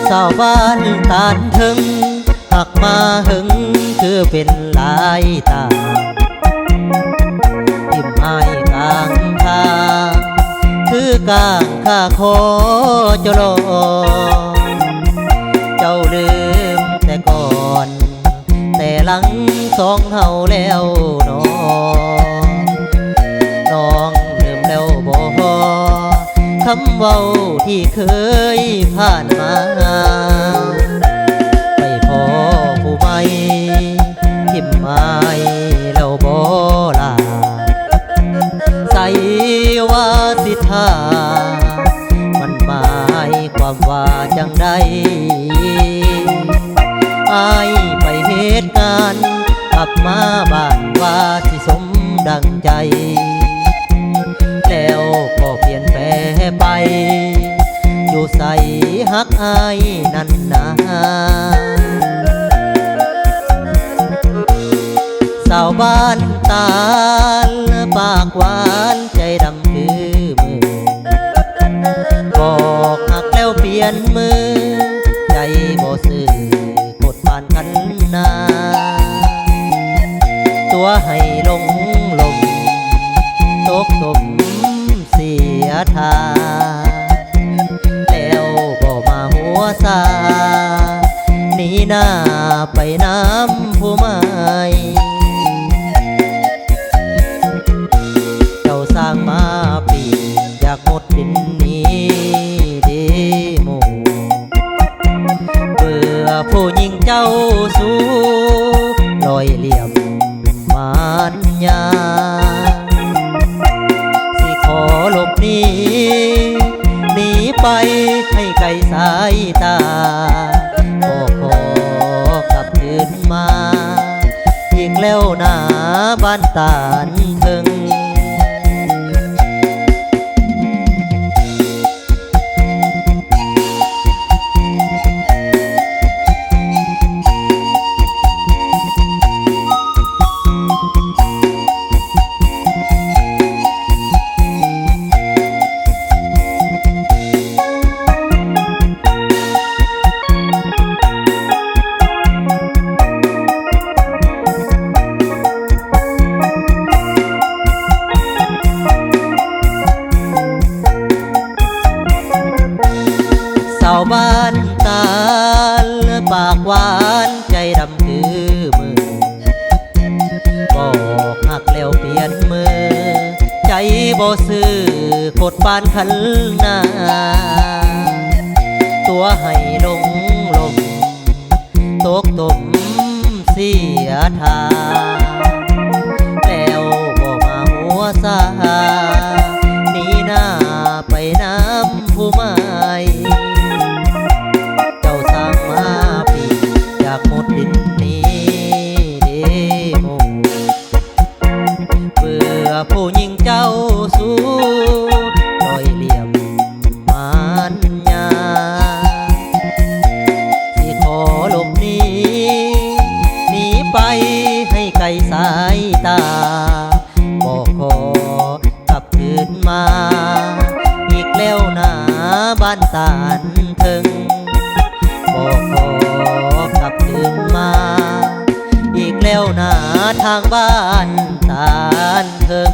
สาวบ้านตานถึงหักมาหึงคือเป็นลายตาทิมอายกลางทางคือกลางข้าขอจะรอเจ้าลืมแต่ก่อนแต่หลังสองเฮาแล้วน้องลืมแล้วบ่คำเว้าที่เคยผ่านมาไปพอผู้ใหม่ทิมไม้แล้วบ่ลาใส่ว่าสิท่ามันหมายความว่าจังใดอายไปเหตุการณ์กลับมาบ้านว่าที่สมดังใจแล้วก็เปลี่ยนแปลไปอยู่ใส่ฮักอายนั่นนาสาวบ้านตาลปากหวานใจดำคือมือบอกหักแล้วเปลี่ยนมือใจบ่ซื่อกดผ่านกันนาตัวให้ลงลมตกตมเสียทาแล้วบ่มาหัวซาหนีหน้าไปน้ำผู้ไม่เจ้าสร้างมาปีอยากหมดดินนี้เดโมเบื่อผู้หญิงเจ้าสู้ลอยเหลี่ยมมารยาขอหลบหนีหนีไปให้ไกลสายตาขอกลับคืนมาอีกแล้วนะบ้านตานถึงสาวบ้านตาลปากหวานใจดำคือมือบอกหักแล้วเปลี่ยนมือใจบ่ซื่อโคตรปานคันนาตัวให้ลงลมตกตมเสียทาแล้วบ่มาหัวซาหนีหน้าไปน้ำผู้ไม่หมดดินนี้เดโมเบื่อผู้หญิงเจ้าสู้ลอยเหลี่ยมมารยาที่ขอหลบหนีหนีไปให้ไกลสายตาบอกขอกลับคืนมาอีกแล้วนะบ้านตานถึงบอกขอกลับคืนมาอีกแล้วนะทางบ้านตานถึง